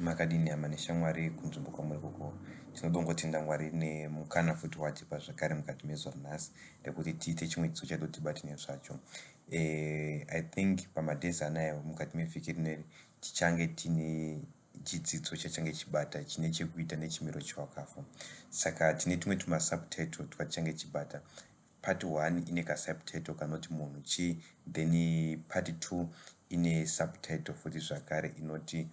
Makadini hama neshamwari kunzvimbo kwamuri koko, tinodongotenda Mwari nemukana futi watipa zvakare mukati mezuva ranhasi rekuti tiite chimwe chiso chatotibati zvacho. I think pamadhezi anaya mukati mevhiki rineri tichange tine chidzidzo chachange chibata chine chekuita nechimiro chewakafa. Saka tine tumwe tumasubtitle twatichange chibata. Part 1 ine kasubtitle kanoti munhu chi, then part 2 ine subtitle futi zvakare inoti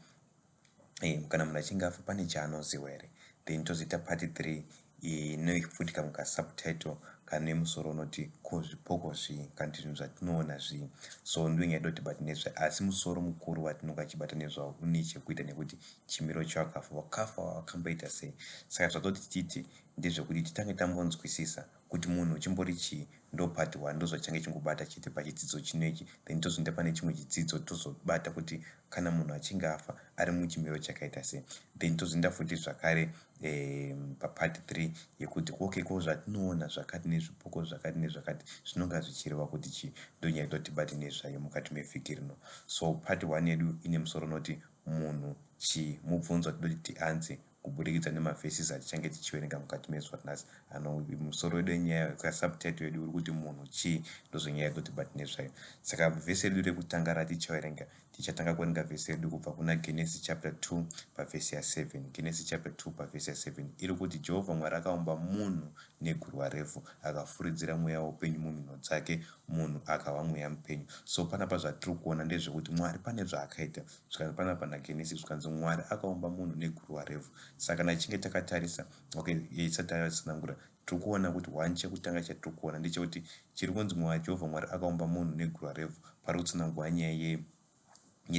kana munhu achinge afa pane chaanoziwa here. Then tozoita part 3 ine futi kamwe kasubtitle kane musoro unoti ko zvipoko zvii kana kuti zvinhu zvatinoona zvii. So ndoinge dotibati nezve, asi musoro mukuru watinonga chibata nezvawo une chekuita nekuti chimiro chewakafa, wakafa wakamboita sei. Saka zvatoti titi ndezvekuti titange tambonzwisisa kuti munhu chimbori chii. Ndo part 1 ndozvachange chingobata chete pachidzidzo chinoichi. Then tozoenda pane chimwe chidzidzo tozobata kuti kana munhu achinge afa ari muchimiro chakaita sei. Then tozoenda futi zvakare papart 3 yekuti okeko zvatinoona zvakati nezvipoko zvakati nezvakati zvinonga zvichireva kuti chii. Ndonyaya yatotibati nezvayo mukati mevhiki rino. So part 1 yedu ine musoro unoti munhu chii, mubvunzo watidoti tianze kuburikidza nemavhesis atichange tichiverenga mukati mezuva ranhasi. Musoro wedu wenyaya kasubtitle yedu uri kuti munhu chii, ndozvonyaya yatotibati nezvayo. Saka vhesi redu rekutanga ratichaverenga, tichatanga kuverenga vhesi redu kubva kuna Genesis chapter 2 pavhesi ya7. Genesis chapter 2 pavhesi ya7 iri kuti Jehovha Mwari akaumba munhu negurwa refu, akafuridzira mweya woupenyu mumhino dzake, munhu akava mweya mupenyu. So panapa zvatiri kuona ndezvekuti Mwari pane zvaakaita. Zvikanzi panapa naGenesis zvikanzi Mwari akaumba munhu negurwa refu. Saka kana tichinge takatarisa, isati tasanangura, tiri kuona kuti 1 chekutanga chatiri kuona ndechekuti chiri kunzi Jehovha Mwari akaumba munhu negurwa refu pari kutsanangura nyaya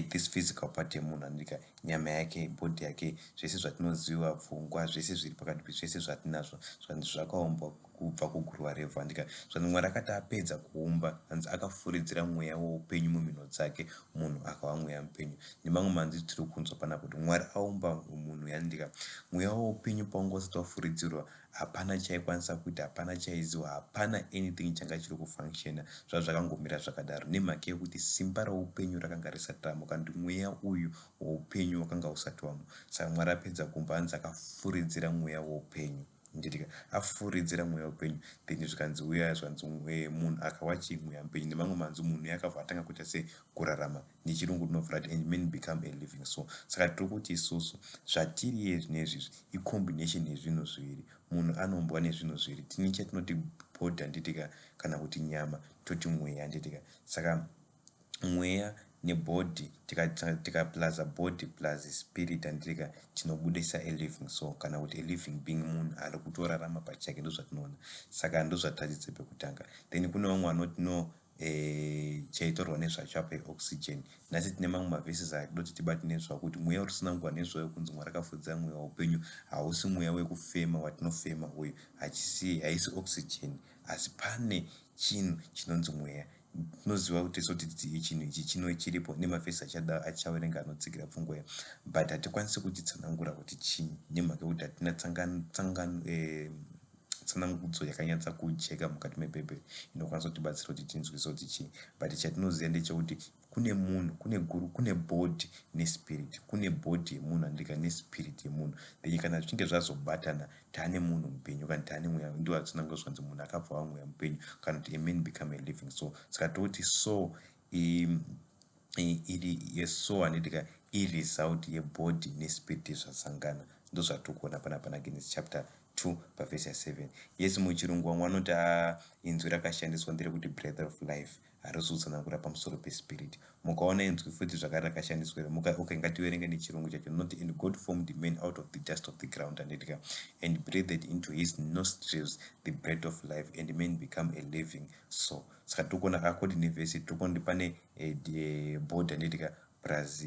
this physical part yemunhu, andika nyama yake, bhodhi yake, zvese zvatinoziva, pfungwa, zvese zviri pakati zvese zvatinazvo zvanzi zvakaumbwa kubva kugurwa refu. Andika zvanzi Mwari akati apedza kuumba, hanzi akafuridzira mweya woupenyu mumhino dzake, munhu akava mweya mupenyu. Nemamwe manzi tiri kunzwa panapa kuti Mwari aumba munhu, yandika mweya woupenyu paunga usati wafuridzirwa, hapana chaikwanisa kuita, hapana chaiziwa, hapana anything changa chiri kufunctiona zvazvakangomira zvakadaro, nemhaka yekuti simba roupenyu rakanga risati ramo, kana kuti mweya uyu woupenyu wakanga usati wamo. Saka Mwari apedza kuumba, hanzi akafuridzira mweya woupenyu, nditika afuridzira mweya woupenyu. Then zvikanzi uya zvanzi munhu akava chii, mweya mupenyu. Nemamwe manzi munhu yakabva atanga kuita sei, kurarama. Nechirungu tinobvira kuti and men become a living soul. Saka tiri kuti isusu zvatiri yezvinezvi ikombination yezvinhu zviviri. Munhu anoumbwa nezvinhu zviviri, tine chatinoti bhodhi, handitika, kana kuti nyama, toti mweya, handitika. Saka mweya nebhodhi tikaplaza bhodhi plus spirit, handitika, tinobudisa a living soul, kana kuti a living being, munhu ari kutorarama pachake, ndozvatinoona. Saka ndozvatatidze pekutanga. Then kune vamwe vanoti no, chaitorwa nezvacho apa oxygen. Nhasi tine mamwe mavhesis akudoti tibati nezvawo kuti mweya uri kusanangurwa nezvayo kunzi Mwari akafuridzira mweya woupenyu hausi mweya wekufema watinofema uyu, haisi oxygen, asi pane chinhu chinonzi mweya. Tinoziva kuti soti chinhu ichi chiripo nemavhesi achaverenga anotsigira pfungwa iyo, but hatikwanisi kutitsanangura kuti chii, nemhaka yekuti hatina tsanangudzo yakanyatsa kujeka mukati mebhebheri inokwanisa kutibatsira kuti tinzwise kuti chii. But chatinoziva ndechekuti kune munhu, kune bhodhi nespirit, kune bhodhi yemunhu, handika, nespirit yemunhu. Then kana zvichinge zvazobatana, taane munhu mupenyu, kana taane mweya, ndo hatsinangura zvanzi munhu akabva ava mweya mupenyu, kana kuti a man become a living soul. Saka tokuti soul yesoul, handitika, iresult yebhodhi nespirit zvasangana. Ndo zvatiri kuona panapa naGenesis chapter 2 pavhesi ya7. Yes, muchirungu vamwe vanoti inzwi rakashandiswa nderekuti breath of life, harisi kutsanangura pamusoro pespirit. Mukaona inzwi futi zvakare rakashandiswa, ngativerenge nechirungu chacho, not and God formed man out of the dust of the ground, handitika, and breathed into his nostrils the breath of life, and man become a living soul. Saka tikuona according nevhesi tikuona pane bhodhi, handitika, plus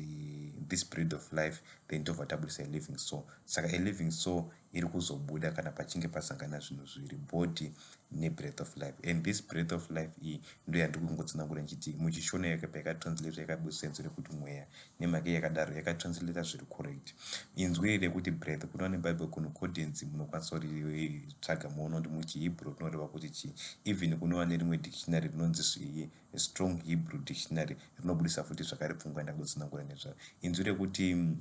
this breath of life, then tobva tabudisa a living soul. Saka a living soul iri kuzobuda kana pachinge pasangana zvinhu zviviri, bhodhi nebreath of life. And this breath of life iyi ndo yandiri kungotsanangura nchiti muchishona yakatranslata yakabudisa inzwi rekuti mweya, nemhaka yakadaro yakatranslata zviri correct. Inzwi iri rekuti breath, kunowa nebible concordance munokwanisa kuritsvaga muona kuti muchihebrew rinoreva kuti chii. Even kunowa nerimwe dictionary rinonzi strong Hebrew dictionary rinobudisa futi zvakare pfungwa yandakutsanangura nezvayo. Inzwi rekuti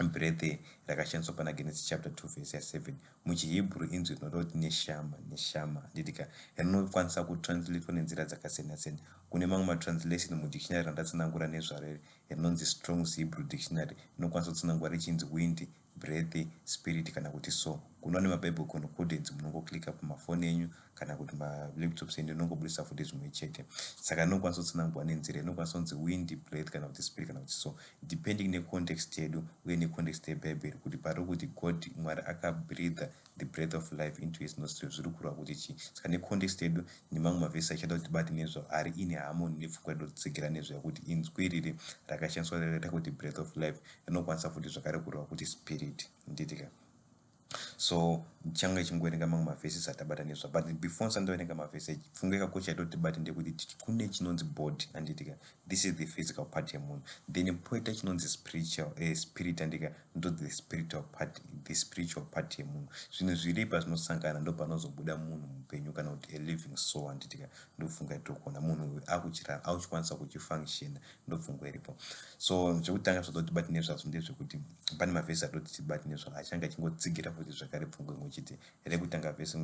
breath rakashandiswa pana Genesis chapter 2 verse 7 muchihebrew inzwi rinoti neshama nditika rinokwanisa kutranslatewa nenzira dzakasiyana-siyana. Kune mamwe matranslation mudictionary randatsanangura nezvaro rinonzi Strong's Hebrew Dictionary rinokwanisa kutsanangura richinzi wind, breath, spirit kana kuti soul. Kunova nemabible concordance munongoclicka pamafoni enyu kana kuti malaptops enyu inongobudisa futi zvimwe chete. Saka rinokwanisa kutsanangurwa nenzira inokwanisa kunzi wind, breath kana kuti spirit kana kuti soul depending necontext yedu uye necontext yebhaibheri kuti pari kuti God Mwari akabreathe the breath of life into his nostrils zviri kureva kuti chii. Saka necontext yedu nemamwe mavhesi achada kuti tibate nezvo ari in harmony nepfungwa yedu kutsigira nezvo yakuti inzwi riri rakashandiswa rakaita kuti breath of life rinokwanisa futi zvakare kureva kuti spirit nditika. So changa chingoverenga mamwe mavhesi atabata nezvo, but before nsandoverenga mavhesi pfungwa yakakosha yaitoti tibate ndekuti kune chinonzi body handitika, this is the physical part yemunhu, then poita chinonzi spirit handika, ndo the spiritual part yemunhu. Zvinhu zviri pazvinosangana ndo panozobuda munhu mupenyu kana kuti a living soul handitika, ndo pfungwa yatiri munhu akuchikwanisa kuchifunctiona, ndo pfungwa iripo. So zvekutanga zvatoti tibate nezvazvo ndezvekuti pane mavhesi atoti tibate nezvo achanga achingotsigira futi zvakare pfungwa imwe chete. Rekutanga vhesi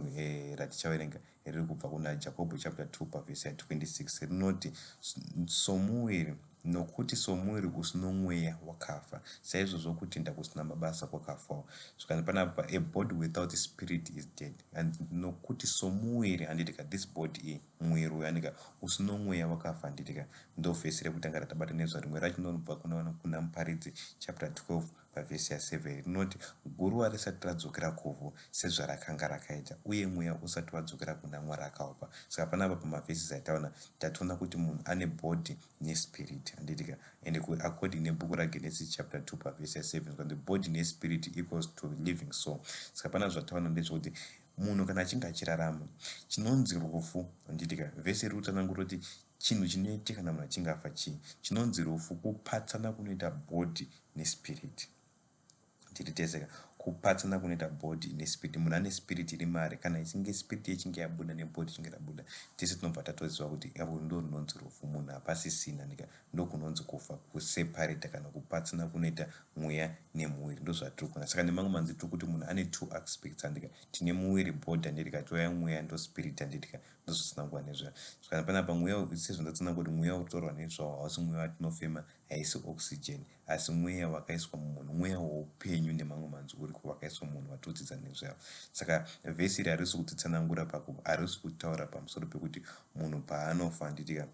ratichaverenga riri kubva kuna Jakobho chapter 2 pavhesi ya26 rinoti somuwiri nokuti somuwiri usino mweya wakafa, saizvozvo kutenda kusina mabasa kwakafawo. Zvikani panapa a body without spirit is dead, and nokuti somuwiri handitika, this body mwiri uyu handika usino mweya wakafa handitika, ndo vhesi rekutanga ratabata nezva. Rimwe racho ndinobva kuna Muparidzi chapter 12 pavhesi ya7 rinoti guruva risati radzokera kuvhu sezvarakanga rakaita, uye mweya usati wadzokera kuna Mwari akaupa. Saka panapa pamavhesi ataona tatoona kuti munhu ane body nespirit handitika, and according nebhuku raGenesis chapter 2 pavhesi ya7 the body nespirit equals to living soul. Saka pana zvataona ndezvekuti munhu kana achinge achirarama chinonzi rufu handitika, vhesi riri kutsanangura kuti chinhu chinoitika kana munhu achinge afa chii, chinonzi rufu kupatsana kunoita body nespirit. Tiriteseka kupatsana kunoita body nespirit. Munhu ane spirit iri mari, kana ichinge spirit yechinge yabuda nebody ichinge yabuda, tese tinobva tatoziva kuti avo ndo rinonzi rufu. Munhu hapasisina nika, ndo kunonzi kufa, kuseparata kana kupatsana kunoita mweya nemuviri, ndo zvatiri kuona. Saka nemamwe manzi tiri kuti munhu ane two aspects handika, tine muviri body handitika, touya mweya ndo spirit handitika, ndo zvatsanangurwa nezva. Saka panapa mweya sezvandatsanangura kuti mweya utorwa nezvawo hausi mweya watinofema, haisi oxygen, asi mweya wakaiswa mumunhu, mweya woupenyu nemamwe manzi uri wakaiswa munhu watodzidza nezvavo. Saka vhesi iri harisi kutitsanangura harisi kutaura pamusoro pekuti munhu paanofa handitika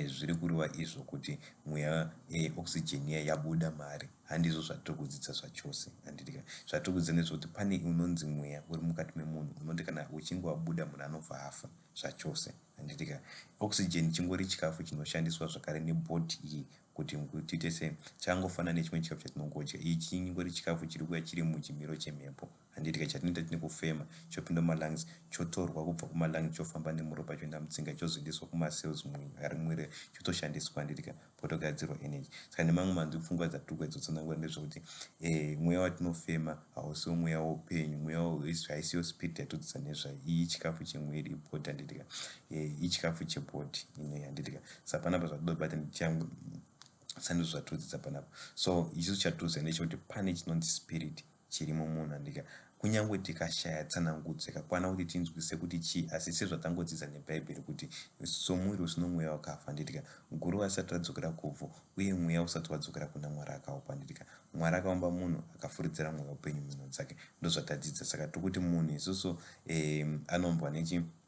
zviri kureva izvo kuti mweya oxygen iya yabuda mari, handizvo zvatiri kudzidza zvachose handitika. Zvatiri kudzidza nezvekuti pane unonzi mweya uri mukati memunhu unoti kana uchinge wabuda munhu anobva afa zvachose handitika. Oxygen chingori chikafu chinoshandiswa zvakare nebody iyi kuti tiite sei, changofanana nechimwe chikafu chatinongodya. Ichi chingori chikafu chiri kuuya chiri muchimiro chemhepo handitika, chatinoita tine kufema, chopinda mumalungs, chotorwa kubva kumalungs chofamba nemuropa choenda mutsinga chozoendeswa kumacells ari mumwiri chotoshandiswa handitika potogadzirwa energy. Saka nemamwe manzi pfungwa dzatiri kudzotsanangura ndezvekuti mweya watinofema hausiwo mweya woupenyu, mweya haisiyo spirit yatodzidza nezvayo. Iyi chikafu chemwiri ibody handitika, iyi chikafu chebody inei handitika. Saka panapa zvatodobata sandizvo zvatodzidza panapa. So isu chatoziva ndechekuti pane chinonzi spirit chiri mumunhu handika, kunyange tikashaya tsanangudzo yakakwana kuti tinzwise kuti chii, asi sezvatangodzidza nebhaibheri kuti somuviri usino mweya wakafa handitika, guruva risati radzokera kuvhu uye mweya usati wadzokera kuna Mwari akaupa handitika. Mwari akaumba munhu akafuridzira mweya upenyu mhino dzake, ndo zvatadzidza. Saka tiri kuti munhu isusu anombwa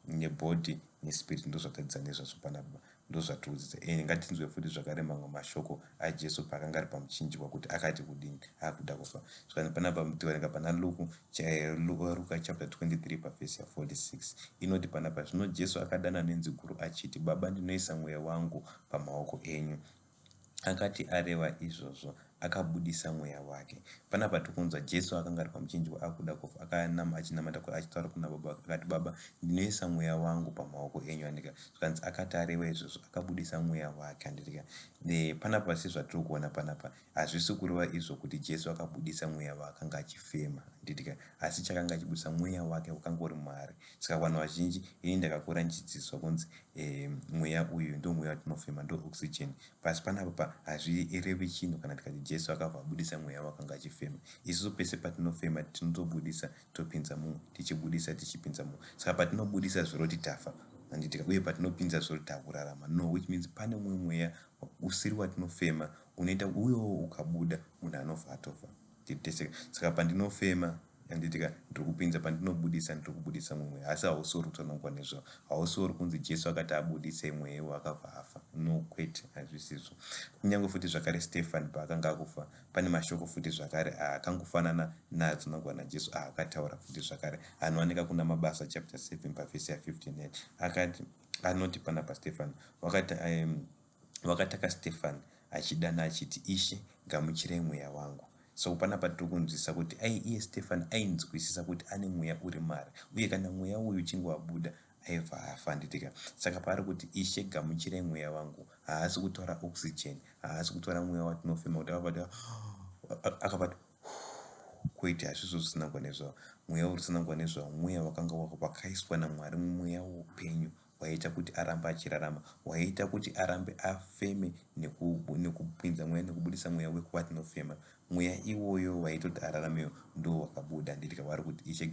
nebody nespirit, ndo zvatadzidza nezvazvo panapa, ndo zvatikudzidza. Ngatinzwe futi zvakare mamwe mashoko aJesu paakanga ari pamuchinjikwa kuti akati kudini akuda kufa. Zvakani panapa tiverenga pana Luka chapter 23 pavhesi ya46 inoti panapa, zvino Jesu akadana nenzwi guru achiti, Baba, ndinoisa mweya wangu pamaoko enyu. Akati areva izvozvo akabudisa mweya wake. Panapa tikunzwa Jesu akanga ari pamuchinjikwa akuda kufa, akanama achinamata achitaura kuna Baba akati, Baba, ndinoisa mweya wangu pamaoko enyu handika. Zvakanzi akati areva izvozvo akabudisa mweya wake handitika. Panapa sezvatiri kuona panapa hazvisi kureva izvo kuti Jesu akabudisa mweya waakanga achifema handitika, asi chakanga achibudisa mweya wake wakanga uri Mwari. Saka vanhu vazhinji ini ndakakura ndichidzidziswa kunzi mweya uyu ndo mweya watinofema, ndo oxygen, pasi panapa hazvirevi chinhu kana tikati Jesu akabva abudisa mweya wakanga achifema. Isusu pese patinofema tinotobudisa topinza mumwe, tichibudisa tichipinza mumwe. Saka patinobudisa zvoroti tafa handitika, uye patinopinza zvoroti takurarama, no, which means pane mumwe mweya usiri watinofema unoita uyewo ukabuda munhu anobva atofa. Saka pandinofema handitika ndiri kupinza, pandinobudisa ndiri kubudisa mumwe, asi hausori kutonongwa nezvo, hausori kunzi Jesu akati abudise mweya akabva afa, no, kwete, hazvisizvo. Kunyange futi zvakare Stefani paakanga akufa, pane mashoko futi zvakare akangofanana neadzinongwa naJesu akataura futi zvakare, anowanika kuna Mabasa chapter 7 pavhesi ya 59. akati anoti pana paStefani wakataka Stefani achidana achiti, Ishe gamuchirei mweya wangu. So panapa tiri kunzwisa kuti iye Stefani ainzwisisa kuti ane mweya uri mari, uye kana mweya uyu uchinge wabuda aibva afa handitika. Saka paari kuti Ishe gamuchirei mweya wangu, haasi kutora oxygen, haasi kutora mweya watinofema kuti akabati kwete, hazvizvo zvisinangwa nezvavo. Mweya usinangwa nezvavo mweya wakanga wakaiswa naMwari, mweya woupenyu waita kuti arambe achirarama, waita kuti arambe afeme nekupinza mweya nekubudisa mweya watinofema. Mweya iwoyo waita kuti araramewo ndo wakabuda handitika. Vari kuti Ishe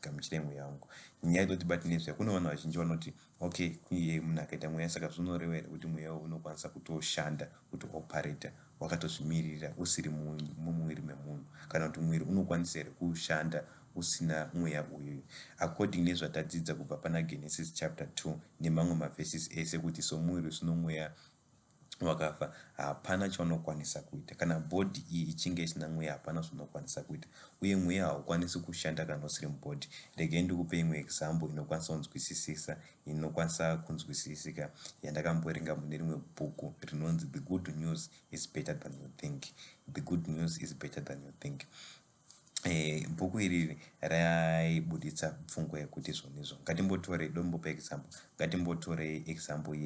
gamuchirei mweya wangu. Nyaya idotibati nezvo, kune vanhu vazhinji vanoti okay, munhu akaita mweya, saka zvinoreva here kuti mweya unokwanisa kutoshanda, kuti operata wakatozvimirira usiri mumwiri memunhu, kana kuti mwiri unokwanisa here kushanda usina mweya uyu. According nezvatadzidza kubva pana Genesis chapter 2 nemamwe mavhesis ese, kuti somuviri usino mweya wakafa hapana chaunokwanisa kuita. Kana bhodhi iyi ichinge isina mweya hapana zvinokwanisa kuita, uye mweya haukwanisi kushanda kana usiri mubhodhi. Regai ndikupe imwe example inokwanisa kunzwisisisa, inokwanisa kunzwisisika, yandakamboerenga mune rimwe bhuku rinonzi The Good News is Better Than You Think. The Good News is Better Than You Think. Bhuku iri raibuditsa pfungwa yekuti zvonizvo, ngatimbotore, dombopa example, ngatimbotore example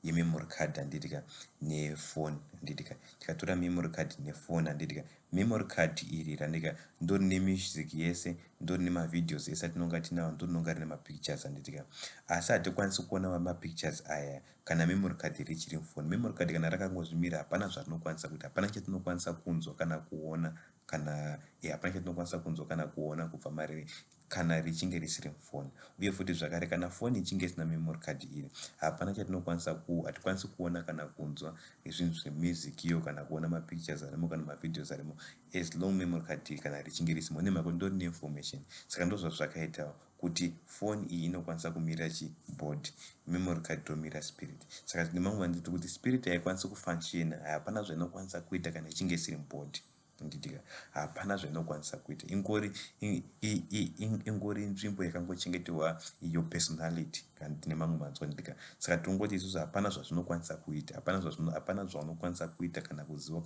yememory card handitika nefoni handitika. Tikatora memory card nefoni handitika, memory card iri handika ndori nemusic yese, ndori nemavideos ese atinonga tinawo, ndori nonga rine mapictures handitika. Asi hatikwanisi kuona mapictures aya kana memory card richiri mufoni. Memory card kana rakangozvimira hapana zvarinokwanisa kuita, hapana chatinokwanisa kunzwa kana kuona, kana hapana chatinokwanisa kunzwa kana kuona kubva mariri kana richinge risiri mufoni. Uye futi zvakare kana foni ichinge isina memory card iri, hapana chatinokwanisa hatikwanisi kuona kana kunzwa zvinhu zvemusic iyo, kana kuona mapictures arimo kana mavideos arimo, as long memory card iri kana richinge risimo, nemhako ndori neinformation. Saka ndozvazvakaitawo kuti foni iyi inokwanisa kumira chibhodhi, memory card tomira spirit. Saka nemamwe anditi kuti spirit haikwanisi kufunctiona, hapana zvainokwanisa kuita kana ichinge isiri mubhodhi nditika, hapana zvainokwanisa kuita, ingori nzvimbo yakangochengeterwa iyo personality kana tine mamwe manzwa nditika. Saka tingoti isusu hapana zvazvinokwanisa kuita, hapana zvaunokwanisa kuita kana kuziva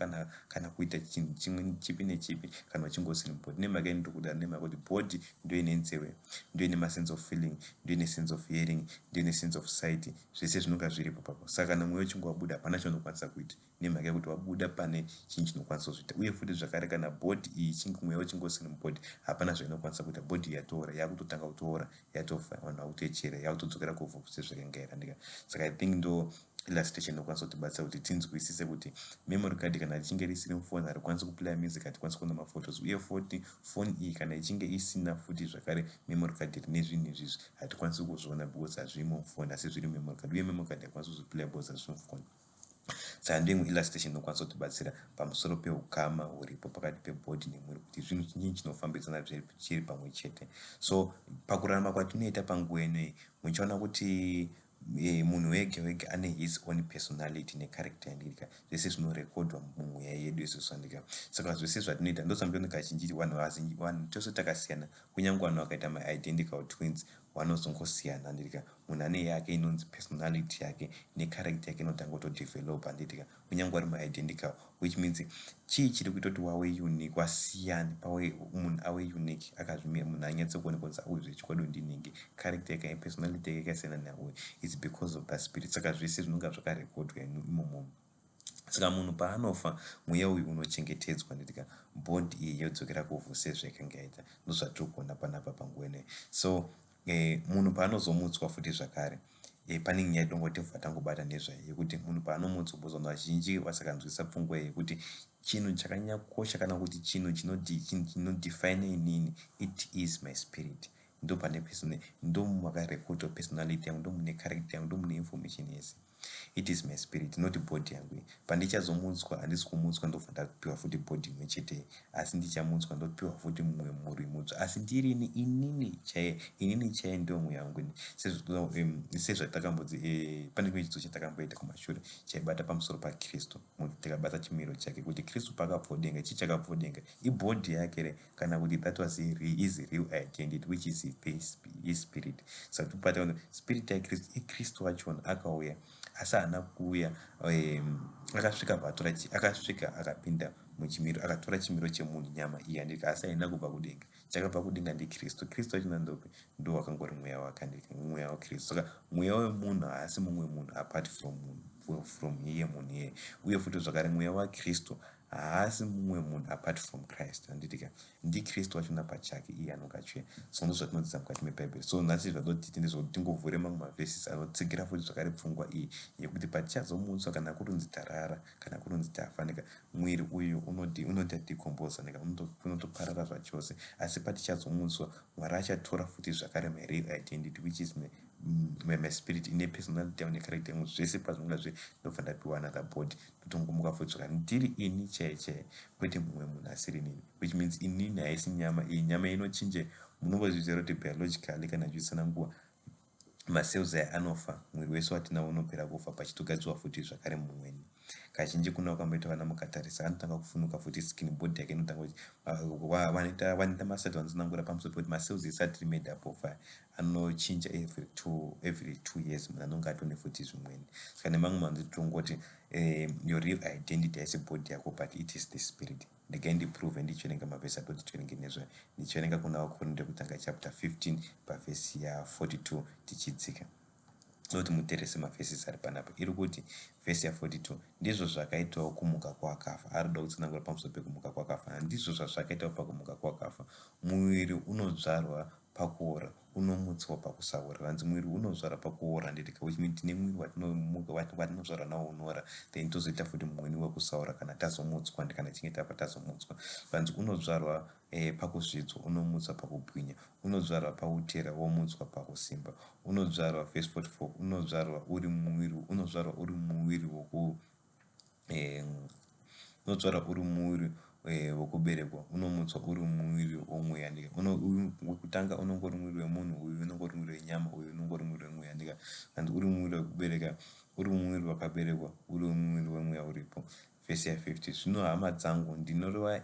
kana kuita chinhu chimwe chipi nechipi kana uchingosiri mubhodhi. Nemhaka ndikudaro, nemhaka kuti bhodhi ndio ine nzeve, ndio ine masense of feeling, ndio ine sense of hearing, ndio ine sense of sight, zvese zvinonga zviripo papo. Saka kana mweya uchinge wabuda hapana chaunokwanisa kuita, nemhaka yekuti wabuda pane chinhu chinokwanisa kuzviita. Uye futi zvakare kana bhodhi iyi mweya uchinge usiri mubhodhi hapana zvainokwanisa kuita. Bhodhi yatoora, yakutotanga kutoora, yatofa, vanhu vakutochera, yakutodzokera kuvhu sezvakanga yarandika. Saka I think ndo illustration inokwanisa kutibatsira kuti tinzwisise kuti memory card kana richinge risiri mufoni harikwanisi kuplaya music, hatikwanisi kuona maphotos. Uye futi foni iyi kana ichinge isina futi zvakare memory card rine zvinhu izvizvi hatikwanisi kuzviona because hazvimo mufoni asi zviri memory card, uye memory card haikwanisi kuzviplaya because hazviri mufoni. Saka ndimwe illustration inokwanisa kutibatsira pamusoro peukama huripo pakati pebhodhi nemwiri, kuti zvinhu chinyi chinofambidzana chiri pamwe chete. So pakurarama kwatinoita panguva inoyi, muchiona kuti munhu wega wega ane his own personality necharacter yandika, zvese zvinorekodwa mumweya yedu isusu handika. Saka zvese zvatinoita ndozvambioneka kazhinji vanhu tose takasiyana, kunyange vanhu vakaita maidentical twins vanozongosiyana handitika. Munhu ane yake inonzi personality yake necharacter yake inotanga kutodevelop handitika, kunyange vari maidentical, which means chii chiri kuita kuti wave unique, wasiyana munhu ave unique, akazvimira, munhu anyatsokuonekwa kuti uyu zvechikwadi ndinenge, character yake, personality yake yakasiyana nauyu, it's because of that spirit. Saka zvese zvinonga zvakarekodwa imomo. Saka munhu paanofa mweya uyu unochengetedzwa nditika, bhodhi iyi yodzokera kuvhu sezvaikanga yaita. Ndozvatiri kuona panapa panguva inoyi. So munhu paanozomutswa futi zvakare, pane nyaya yatongotebva tangobata nezvayo yekuti munhu paanomutsopozwa vanhu vazhinji vasakanzwisa pfungwa yekuti chinhu chakanyakosha kana kuti chinhu chinodefine inini it is my spirit. Ndo pane ndo makarekoto personality yangu, ndo mune character yangu, ndo mune information yese. It is my spirit, not body yangu. Pandichazomutswa handisi kumutswa ndofanira kupiwa futi body imwe chete, asi ndichamutswa ndopiwa futi mumwe muri mutsva, asi ndirini inini chaiye ndo mweya wangu. Sezvatakambodzi pane chimwe chidzo chatakamboita kumashure chaibata pamusoro pakristu, tikabata chimiro chake kuti kristu pakabvodenga chii chakabvodenga ibhodhi yake kana kuti that was his real identity which is his spirit. Saka tobata spirit yakristu ikristu wachona akauya, asi haana kuuya akasvika akapinda muchimiro akatora chimiro chemunhu nyama iyi handika, asi haina kubva kudenga. Chakabva kudenga ndikristu. Kristu wachona ndope ndo wakangori mweya wakandika, mweya wakristu. Saka mweya wemunhu haasi mumwe munhu apart from iye munhu iyeye, uye futi zvakare mweya wakristu haasi mumwe munhu apart from Christ. Handitika ndikristu wachona pachake iye anongatsveya. So ndo zvatinodzidza mukati mebhaibheri. So nhasi zvatotiti ndezvokuti tingovhure mamwe mavhesis anotsigira futi zvakare pfungwa iyi yekuti patichazomutswa kana kurunzi tarara kana kurunzi tafanika, mwiri uyu unoita decomposa nika unotoparara zvachose, asi patichazomutswa Mwari achatora futi zvakare my real identity which is my spirit ine personality yangu necharacter yangu zvese pazvinonga ndobva ndapiwa another body, totongomuka futi zvakare ndiri ini chaiye kwete mumwe munhu asiri inini, which means inini haisi nyama. Iyi nyama inochinje, munombozviziva kuti biologically kana chiisana nguva macells aya anofa, mwiri wese watina unopera kufa pachitogadzwa futi zvakare mumweni. Kazhinji kuna ukamboita vana mukatarisa anotanga kufunuka futi skin body yake inotanga vanoita masati vanozonangura pamusoro pekuti macells esati made up of anochinja every 2 years munhu anonge atone futi zvimweni. Saka nemamwe manzi tongoti your real identity haisi body yako but it is the spirit. Ndigai ndiprove ndichiverenga mavhesi atoti tiverenge nezvayo. Ndichiverenga kuna Vakorinde kutanga chapter 15 pavhesi ya42 tichidzika. Kuti muterese mavhesisi ari panapa. Iri kuti vhesi ya42 ndizvo zvakaitawo kumuka kwakafa. Arida kutsanangura pamusoro pekumuka kwakafa. Ndizvo zvazvakaitawo pakumuka kwakafa. Muviri unodzvarwa pakuora, unomutswa pakusaora. Vanzi mwiri unodzvara pakuora ndidika, which means tine mwiri watinodzvarwa nawo unoora, then tozoita futi mumweni wekusaora kana tazomutswa kana tichinge tabva tazomutswa. Vanzi unodzvarwa pakuzvidzwa, unomutswa pakubwinya, unodzvarwa pautera, womutswa pakusimba, unodzvarwa verse 44 unodzvarwa uri muviri, unodzvarwa uri muviri unodzvarwa uri muviri wokuberekwa, unomutswa uri muviri womweya. Wekutanga unongori muviri wemunhu, uyu unongori muviri wenyama, uyu unongori muviri wemweya. Ndika kandi uri muviri wekubereka, uri muviri wakaberekwa, uri muviri wemweya uripo. Vhesi ya50 zvino hama dzangu ndinoreva,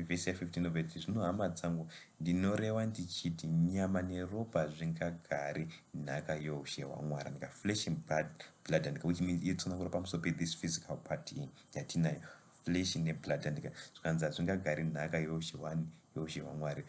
vhesi ya15 ndobeti zvino hama dzangu ndinoreva ndichiti nyama neropa zvingagari nhaka youshe hwaMwari. Ndika flesh and blood ndika, which means itsonakura pamusoro this physical part yatinayo, flesh neblood ndika zvikanzi hazvingagari nhaka youshe hwaMwari.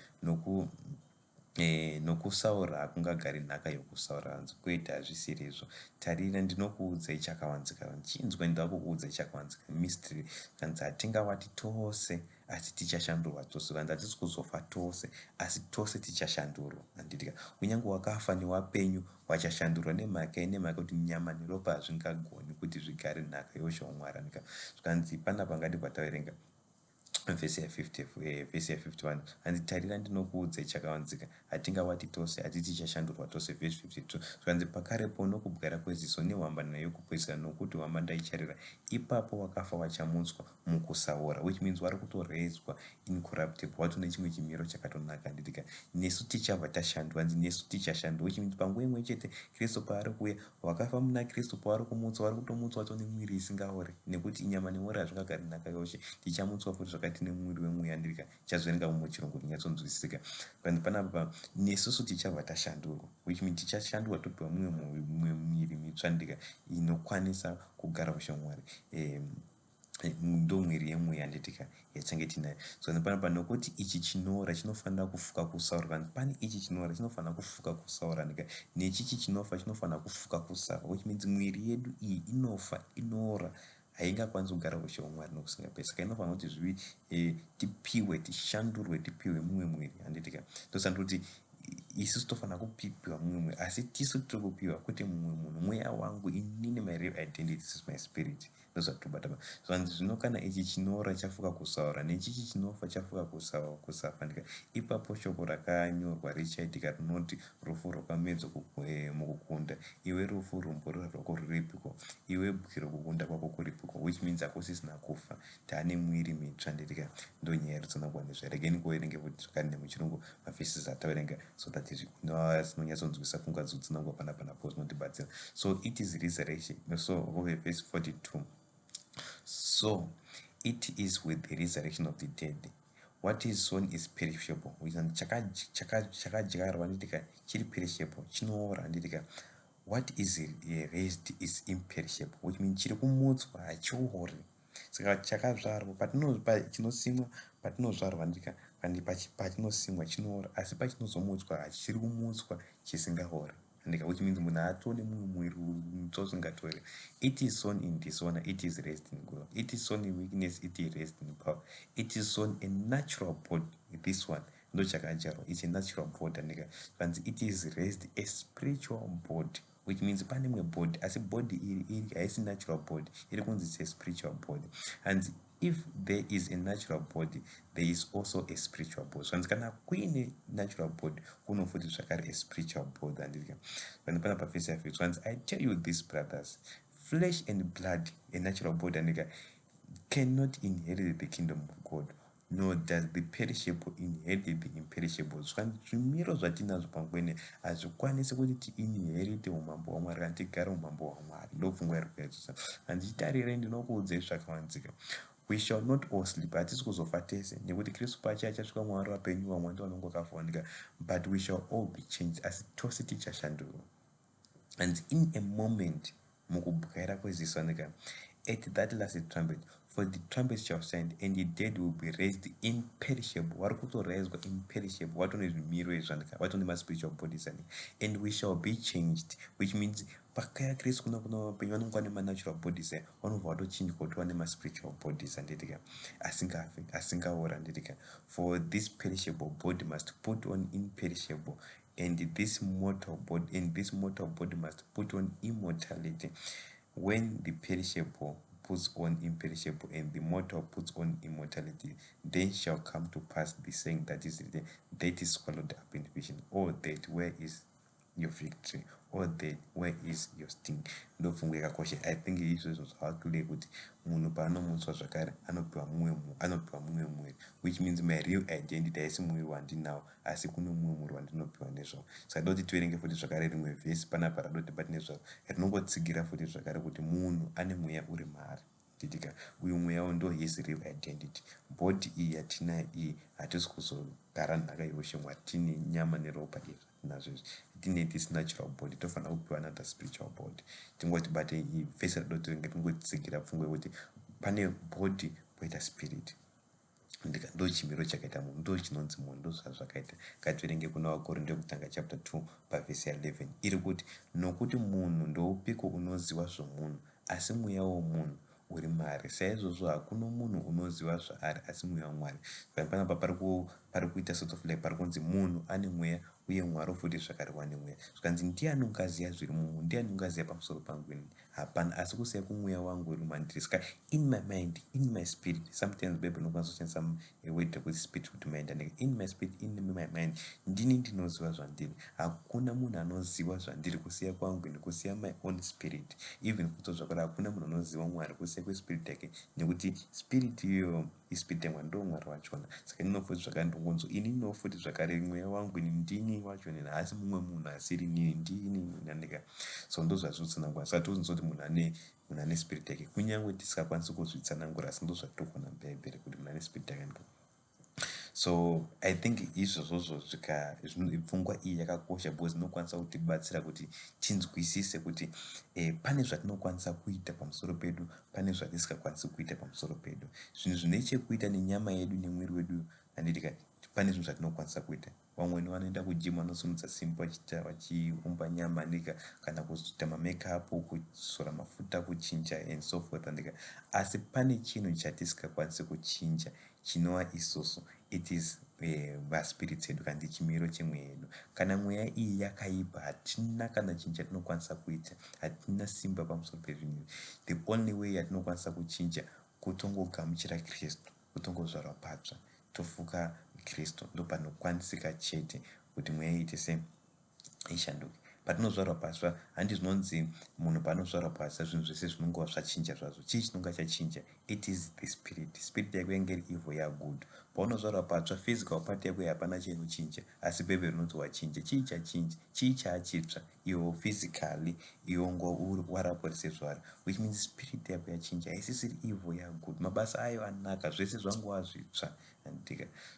Nokusaura hakungagari nhaka yokusaura. Hanzi kwete, hazvisiri izvo. Tarira ndinokuudzai chakawanzika, chinzwa ndakuudzai chakawanzika, mystery. Hanzi hatingawati tose asi tichashandurwa tose. Vanzi hatisi kuzofa tose asi tose tichashandurwa. Handitika kunyange wakafa newapenyu wachashandurwa nemhaka kuti nyama neropa hazvingagoni kuti zvigare nhaka youshe hwaMwari. Zvikanzi panapa ngatibva taverenga vhesi ya51. Hanzi tarira ndinokuudzai chakawanzika, hatingawati tose asi tichashandurwa tose. Vhesi 52 zvikanzi pakarepo nokubwara kweziso nehwambanana yokupedzisira, nokuti hwambanda icharira, ipapo wakafa wachamutswa mukusaora, which means wari kutorezwa incorruptible, watone chimwe chimiro chakatonaka. Nditika nesu tichabva tashandwa, hanzi nesu tichashandwa, which means panguva imwe chete kristu paari kuuya, wakafa muna kristu paari kumutswa, wari kutomutswa tone mwiri isingaori, nekuti nyama nemweya hazvingagari nhaka youshe. Tichamutswa futi zvakati nemwiri wemweya. Ndika chazverenga muchirungu rinyatsonzwisisika. Kandi panapa nesusu tichabva tashandurwa, which means tichashandurwa topiwa mumwe mwiri mitsva ndika inokwanisa kugara ushe hwaMwari. Ndo mwiri yemweya nditika yachange tinayo. So panapa nokuti ichi chinora chinofanira kufuka kusaura. Kandi pane ichi chinora chinofanira kufuka kusaura ndika, nechichi chinofa chinofanira kufuka kusaura, which means mwiri yedu iyi inofa, inoora, haingakwanisi kugara ushe hwaMwari nokusingaperi. Saka inofanira kuti tipiwe, tishandurwe, tipiwe mumwe mwiri. Handitika ndosandoti isusu tofanira kupiwa mumwe asi tisu tiri kupiwa kwete mumwe munhu mweya wangu inini my real identity is my spirit ndozvatobata zvanzi zvino kana ichi chinoora chafuka kusaura nechichi chinofa chafuka kusafa ndika ipapo shoko rakanyorwa richaitika rinoti rufu rwakamedzwa mukukunda iwe rufu rumborora rwako ruripiko iwe bwiro kukunda kwako kuripiko which means hakusisina kufa taane mwiri mitsva nditika ndonyaya yaritsanangwa nezvaregeni kuverenge kuti zvakare nemuchirungu mavhesis ataverenga so that zinonyatsonzwisa pfungwa dzotsinangwa panapa zvinotibatsira so it is resurrection so verse 42 so it is with the resurrection of the dead what is sown is perishable chakadyarwa nditika chiri perishable chinoora handitika what is raised is imperishable which means chiri kumutswa hachiori saka chakazvarwa chinosimwa patinozvarwa ndika kandi pachinosimwa chinoora asi pachinozomutswa hachiri kumutswa chisingaori handika which means munhu haatone mumwe mwiri mutswa usingatori it is sown in dishonor it is raised in glory it is sown in weakness it is raised in power it is sown a natural body this one ndo chakadyarwa it's a natural body handika kanzi it is raised a spiritual body which means pane imwe body asi body iri haisi natural body iri kunzi it's a spiritual body and if there is a natural body there is also a spiritual body zvanzi kana kuine natural body kuno futi zvakare a spiritual body handika vanhu pana pavhesi yafiri zvanzi I tell you this brothers flesh and blood a natural body handika cannot inherit the kingdom of God nor does the perishable inherit the imperishable zvimiro zvatinazvo pamwene hazvikwanisi kuti tiinherite umambo hwamwari kana tigare umambo hwamwari ndopfungwa iri kuyadzisa handitarire ndinokuudzai zvakawanzika we shall not all sleep hatisi kuzofa tese nekuti kristu pache achasvika mwari wapenyu wamwandi vanonge wakafanika but we shall all be changed asi tose tichashandurwa and in a moment mukubwaira kweziso nika at that last trumpet for the trumpet shall sound and the dead will be raised imperishable vari kutoraiswa imperishable watone zvimiro izvanika watone maspiritual bodies anika and we shall be changed which means pakaya kristu kuna upenyu vanonga vane manatural bodies aya vanobva vatochinjwa kuti vane maspiritual bodies handitika asingafi asingaora handitika for this perishable body must put on imperishable and this mortal body must put on immortality when the perishable puts on imperishable and the mortal puts on immortality then shall come to pass the saying that is written that is swallowed up in vision or that where is your victory or that where is your sting ndopfungwa yakakosha I think izvozvo zvavakule kuti munhu paanomutswa zvakare anopiwa mumwe mwiri which means my real identity haisi mwiri wandinawo asi kuno mumwe mwiri wandinopiwa nezvavo saka doti tiverenge futi zvakare rimwe vhesi panapa radoti bati nezvavo rinongotsigira futi zvakare kuti munhu ane mweya uri maari titika uyu mweyawo ndo his real identity body iyi yatinayo iyi hatisi kuzogara nhaka yeushe tine nyama neropa izvi nazvezvi tine this natural body tofanira kupiwa another spiritual body tingoti bate vhesi radotirenge tingotsigira pfungwa yekuti pane body poita spirit ndika ndo chimiro chakaita munhu ndo chinonzi munhu ndo zvazvakaita ngativerenge kuna vakorinto yekutanga chapter 2 pavhesi ya11 iri kuti nokuti munhu ndoupiko unoziva zvomunhu asi mweya womunhu uri maari saizvozvo hakuno munhu unoziva zvaari asi mweya wamwari panapa pari kuita sort of like pari kunzi munhu ane mweya uye mwari futi zvakare wane mweya zvikanzi ndiani ungaziva zviri mumunhu ndiani ungaziva pamusoro pangu ini hapana asi kusiya kumweya wangu uri mandiri saka in my mind in my spirit sometimes bible inokwanisa kushandisa word rekuti spirit kuti mind anenge in my spirit in my mind ndini ndinoziva zvandiri hakuna munhu anoziva zvandiri kusiya kwangu ini kusiya my own spirit even kutozvakora hakuna munhu anoziva mwari kusiya kwespirit yake nekuti spirit iyoyo ispirit yamwari ndo mwari wachona saka ndinofuti zvakare ndongonzo ini ndinofuti zvakare mweya wangu ini ndini wacho nini haasi mumwe munhu asiri nini ndini nandika so ndo zvazvitsanangura saka tozonzoti munhu ane spirit yake kunyange tisingakwanisi kuzvitsanangura asi ndo zvatokona mubhaibheri kuti munhu ane spirit yake ndo so I think izvozvozvo pfungwa iyi yakakosha because inokwanisa kutibatsira kuti tinzwisise kuti pane zvatinokwanisa kuita pamusoro pedu pane zvatisingakwanisi kuita pamusoro pedu zvinhu zvine chekuita nenyama yedu nemwiri wedu handitika pane zvinhu zvatinokwanisa kuita vamweni vanoenda kujimu vanosimudza simba vachiumba nyama handika kana kuzoita mamakeup kuzora mafuta kuchinja and so forth handika asi pane chinhu chatisingakwanisi kuchinja chinova isusu it is vaspirits edu kana kuti chimiro chemweya yedu. Kana mweya iyi yakaipa, hatina kana chinhu chatinokwanisa kuita, hatina simba pamusoro pezvinhu. The only way yatinokwanisa kuchinja kutongogamuchira Kristu, kutongozvarwa patsva, tofuka Kristu. Ndo panokwanisika chete kuti mweya iite sei ishanduke. Patinozvarwa patsva, handi zvinonzi munhu paanozvarwa patsva zvinhu zvese zvinongova zvachinja zvazvo. Chii chinonga chachinja? It is the spirit. Spirit yako yange iri evil yagood. Paunozvarwa patsva, physical part yako hapana chainochinja, asi bhebheri rinoti wachinja. Chii chachinja? Chii chaachitsva? Iwo physically, iwo ngo warapo sezvaro, which means spirit yako yachinja, haisisiri evil yagood. Mabasa ayo anaka, zvese zvangova zvitsva.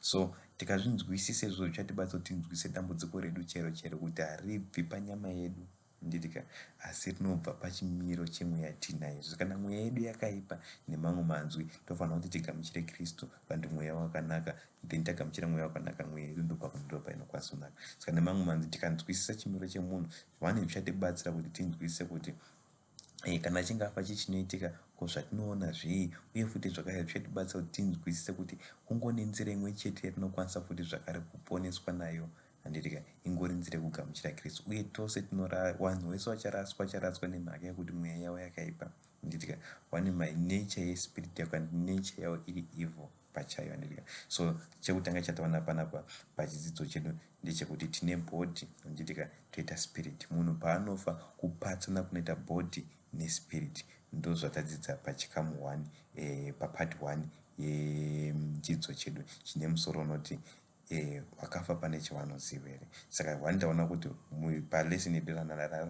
So tikazvinzwisisa izvozvo zvichatibata kuti tinzwisise dambudziko redu chero chero kuti haribvi panyama yedu, asi rinobva pachimiro chemweya tinayo. Kana mweya yedu yakaipa nemamwe manzwi, tofanira kuti tigamuchire Kristu vantu mweya wakanaka, then tagamuchira mweya wakanaka, mweya yedu ndo painokwanisa kunaka. Saka nemamwe manzwi tikanzwisisa chimiro chemunhu, zvane zvichatibatsira kuti tinzwisise kuti kana achinge afa chii chinoitika, ko zvatinoona zvei, uye futi zvakare zvichatibatsira kuti tinzwisise kuti kungone nzira imwe chete yatinokwanisa futi zvakare kuponeswa nayo, ingori nzira yekugamuchira Kristu. Uye tose vanhu vese vacharaswa nemhaka yekuti mweya yavo yakaipa, vane nature yespirit yako kandi nature yavo iri evil pachayo. So chekutanga chataona panapa pachidzidzo chedu ndechekuti tine body, toita spirit. Munhu paanofa, kupatsana kunoita body nespirit. Ndo zvatadzidza pachikamu 1 papart 1 yechidzidzo chedu chine musoro unoti vakafa pane chavanoziva here. Saka wandaona kuti palesson yedu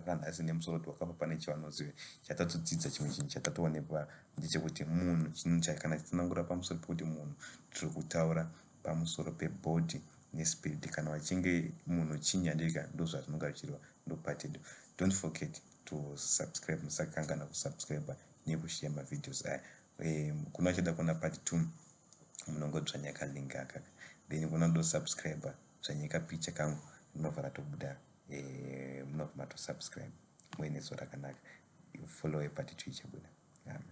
ranhasi nemusoro kuti vakafa pane chavanoziva, chatatodzidza chimwe chinhu chatatoonepa ndechekuti munhu, chinhu kana titanangura pamusoro pekuti munhu, tiri kutaura pamusoro pebody nespirit. Kana vachinge munhu chinyi ndo zvatinonga zvichirwa, ndo part yedu. Don't forget to subscribe, musakangana kusubscribe nekushare mavideos aya. Kuna chida kuona part 2, munongodzvanyaka link aka, then kuna ndo subscribe, dzvanyika picha kangu rinobva ratobuda, munobva matosubscribe. Muine zuva rakanaka. Follow part 2 ichabuda. Amen.